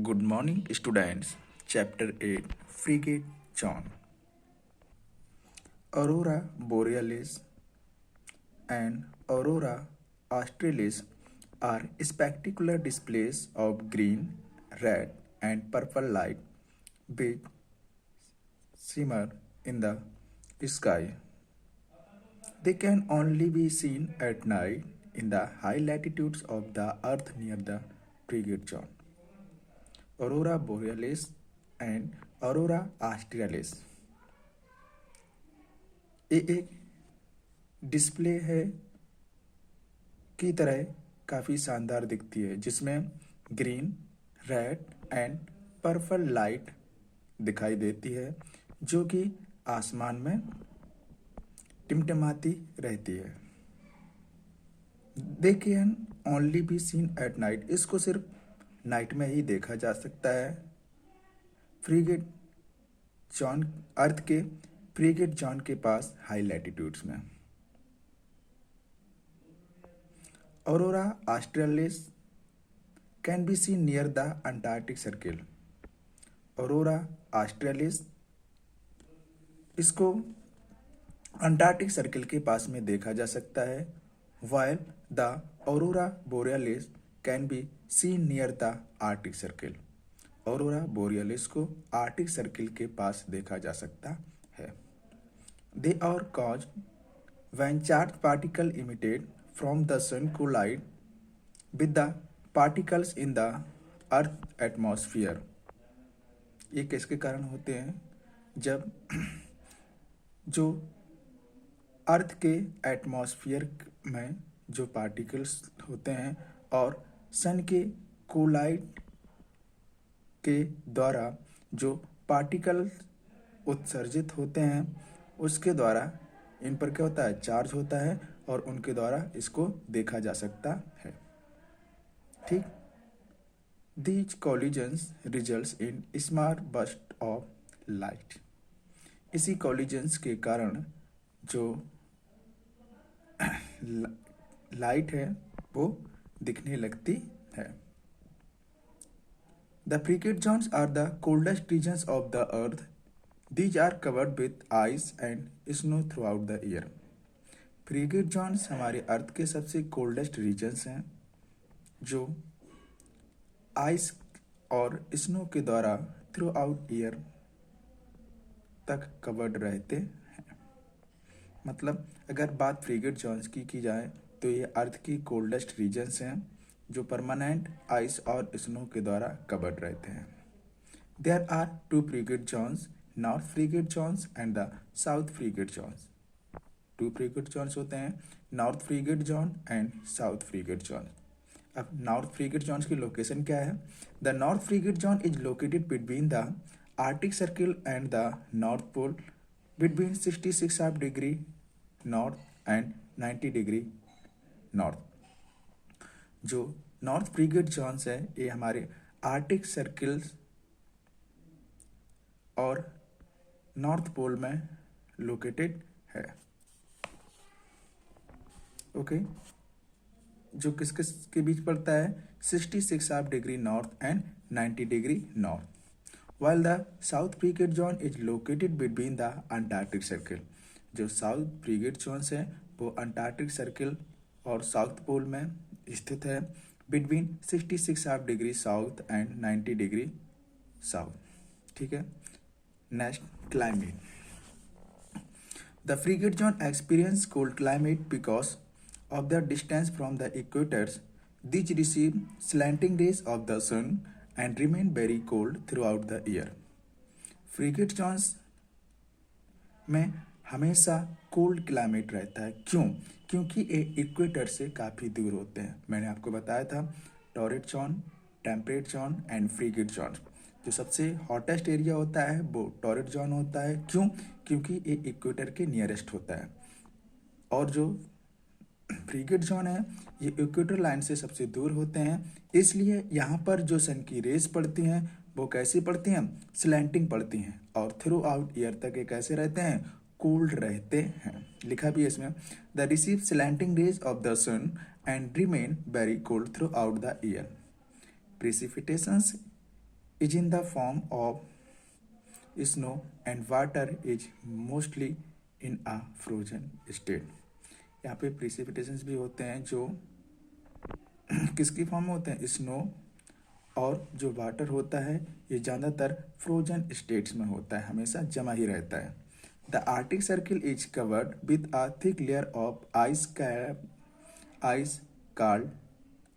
Good morning, students. Chapter 8 Frigate John. Aurora borealis and Aurora australis are spectacular displays of green, red, and purple light which shimmer in the sky. They can only be seen at night in the high latitudes of the Earth near the Frigate John. Aurora borealis and Aurora australis ये एक display है की तरह काफ़ी शानदार दिखती है जिसमें green, red and purple light दिखाई देती है जो कि आसमान में टिमटिमाती रहती है। They can only be seen at night, इसको सिर्फ नाइट में ही देखा जा सकता है। फ्रीगेट जॉन अर्थ के फ्रीगेट जॉन के पास हाई लैटिट्यूड्स में। Aurora australis can be seen near the Antarctic circle. Aurora australis इसको अंटार्कटिक सर्किल के पास में देखा जा सकता है, while the aurora borealis can be seen near the Arctic circle. Aurora borealis को आर्कटिक सर्किल के पास देखा जा सकता है। They are caused when charged particles emitted from the sun collide with the particles in the earth atmosphere। ये किसके कारण होते हैं? जब जो अर्थ के एटमॉस्फेयर में जो पार्टिकल्स होते हैं और सन के कोलाइड के द्वारा जो पार्टिकल्स उत्सर्जित होते हैं उसके द्वारा इन पर क्या होता है, चार्ज होता है और उनके द्वारा इसको देखा जा सकता है। ठीक, these collisions results in small burst of light. इसी कॉलिजन्स के कारण जो लाइट है वो दिखने लगती है। The frigid zones are the coldest regions of the earth. These are covered with ice and snow throughout the year। Frigid zones हमारे अर्थ के सबसे कोल्डेस्ट रीजन्स हैं जो आइस और स्नो के द्वारा थ्रू आउट ईयर तक कवर्ड रहते हैं। मतलब अगर बात फ्रीगेट जोन्स की जाए तो ये अर्थ की कोल्डेस्ट रीजन्स हैं जो परमानेंट आइस और स्नो के द्वारा कवर्ड रहते हैं। There are two frigid zones, north frigid zones and the south frigid zones. Two frigid zones होते हैं, north frigid zone and south frigid zone. अब नॉर्थ फ्रीगेट जोन्स की लोकेशन क्या है? The north frigid zone is located between the Arctic circle and the north pole between 66 degree north and 90 degree north. जो north frigid zones है ये हमारे Arctic circles और north pole में located है। ओके, जो किस किस के बीच पड़ता है? 66 degree north and 90 degree north. While the south frigid zone is located between the Antarctic circle. जो साउथ फ्रीगेट जोन्स है वो अंटार्कटिक सर्किल और साउथ पोल में स्थित है, between 66 degree south and 90 degree south. ठीक है। Next, climate। The frigate zone experience cold climate because of their distance from the equators. These receive slanting rays of the sun and remain very cold throughout the year। Frigid zones में हमेशा cold climate रहता है। क्यों? क्योंकि ये equator से काफ़ी दूर होते हैं। मैंने आपको बताया था torrid zone, temperate zone and freight zone. जो सबसे हॉटेस्ट एरिया होता है वो टॉरेट जोन होता है। क्यों? क्योंकि ये इक्वेटर के नियरेस्ट होता है। और जो फ्रीगेट जोन है ये इक्वेटर लाइन से सबसे दूर होते हैं, इसलिए यहाँ पर जो सन की रेज पड़ती हैं वो कैसी पड़ती हैं? स्लैंटिंग पड़ती हैं और थ्रू आउट ईयर तक ये कैसे रहते हैं? कोल्ड रहते हैं। लिखा भी है इसमें, the receive slanting rays of the sun and remain very cold throughout the year. Precipitations is in the form of snow and water is mostly in a frozen state. यहाँ पे प्रिसिपिटेशंस भी होते हैं जो किसकी फॉर्म में होते हैं, स्नो, और जो वाटर होता है ये ज़्यादातर फ्रोजन स्टेट्स में होता है, हमेशा जमा ही रहता है। The Arctic circle is covered with a thick layer of ice cap, ice called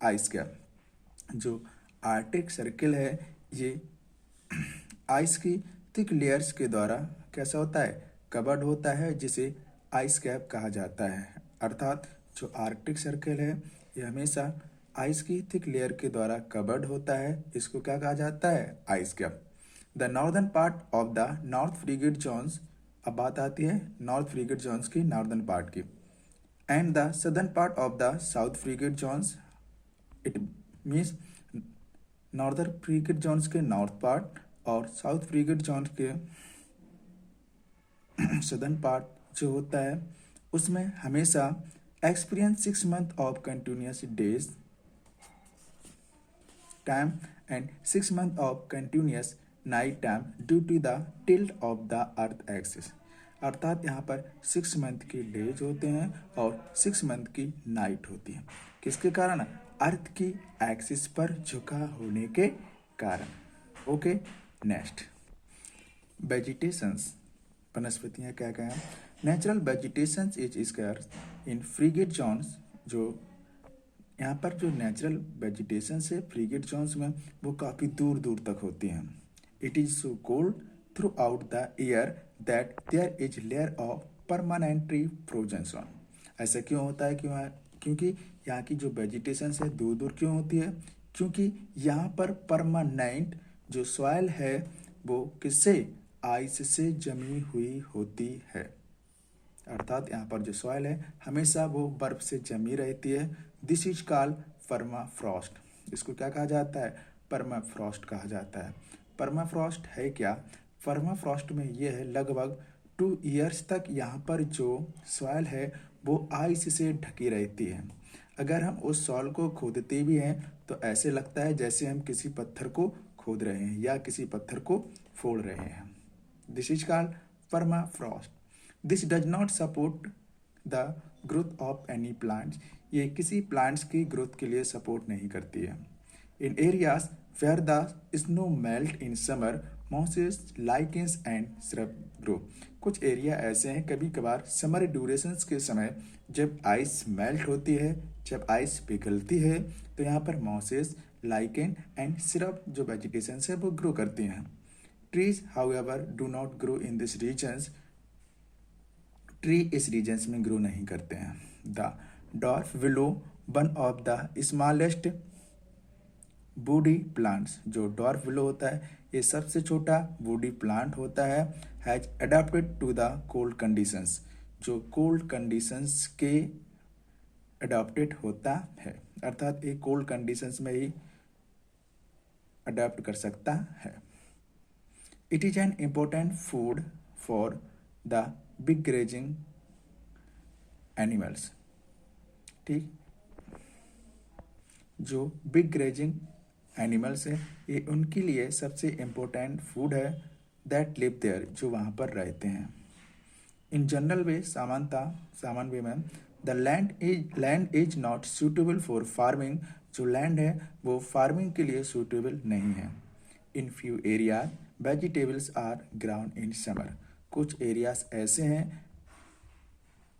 ice cap. जो आर्टिक सर्किल है ये आइस की थिक लेयर्स के द्वारा कैसा होता है, कवर्ड होता है, जिसे आइस कैप कहा जाता है। अर्थात जो आर्कटिक सर्किल है ये हमेशा आइस की थिक लेयर के द्वारा कवर्ड होता है, इसको क्या कहा जाता है, ice cap. The northern part of the north frigid zones, अब बात आती है नॉर्थ फ्रिगेट जोन्स की, नॉर्दर्न पार्ट की, and the southern part of the south frigid zones, it means northern frigid zones के नॉर्थ पार्ट और south frigid zone के southern part जो होता है उसमें हमेशा experience 6 months of continuous days time and 6 months of continuous night time due to the tilt of the earth axis. अर्थात यहाँ पर 6 month की डेज होते हैं और 6 month की नाइट होती है, किसके कारण, अर्थ की एक्सिस पर झुका होने के कारण। ओके, नेक्स्ट वेजिटेशंस, वनस्पतियाँ क्या क्या हैं। Natural vegetations is scarce in frigid zones, जो यहाँ पर जो नेचुरल वेजिटेशंस है फ्रिगेट जोन्स में वो काफ़ी दूर दूर तक होती हैं। It is so cold throughout the year that there is layer of permanently frozen zone. ऐसा क्यों होता है, क्योंकि यहाँ की जो वेजिटेशंस है दूर दूर क्यों होती है, क्योंकि यहाँ पर परमानेंट जो सॉइल है वो किससे, आइस से जमी हुई होती है। अर्थात यहाँ पर जो सॉइल है हमेशा वो बर्फ से जमी रहती है। This is called permafrost. इसको क्या कहा जाता है, परमाफ्रॉस्ट कहा जाता है। परमाफ्रॉस्ट है क्या, परमाफ्रॉस्ट में ये है लगभग 2 years तक यहाँ पर जो सॉइल है वो आइस से ढकी रहती है। अगर हम उस सॉइल को खोदते भी हैं तो ऐसे लगता है जैसे हम किसी पत्थर को खोद रहे हैं या किसी पत्थर को फोड़ रहे हैं। This is called permafrost. This does not support the growth of any plants. ये किसी प्लांट्स की ग्रोथ के लिए सपोर्ट नहीं करती है। In areas where the snow melt in summer, mosses, lichens and shrub grow. कुछ एरिया ऐसे हैं कभी कभार समर ड्यूरेशंस के समय जब आइस मेल्ट होती है, जब आइस पिघलती है तो यहाँ पर मॉसेस, लाइकेन एंड श्रब जो वेजिटेशंस है वो ग्रो करती हैं। Trees however do not grow in this regions. Tree इस रीजन्स में ग्रो नहीं करते हैं। The dwarf willow, one of the smallest woody plants, जो डॉर्फ विलो होता है ये सबसे छोटा वुडी प्लांट होता है, has adapted to the cold conditions, जो कोल्ड कंडीशंस के अडॉप्टेड होता है। अर्थात ये कोल्ड कंडीशंस में ही अडेप्ट कर सकता है। It is an important food for the big grazing animals. ठीक, जो बिग ग्रेजिंग एनिमल्स है ये उनके लिए सबसे इम्पोर्टेंट फूड है, दैट लिव देयर, जो वहाँ पर रहते हैं। इन जनरल वे, सामान्य वे में, the land is not suitable for farming, जो लैंड है वो फार्मिंग के लिए सूटेबल नहीं है। In few areas vegetables are grown in summer, कुछ एरियाज ऐसे हैं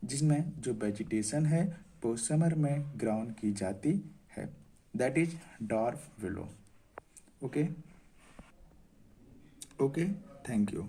जिसमें जो वेजिटेशन है वो समर में ग्राउंड की जाती है, that is dwarf willow. Okay, thank you.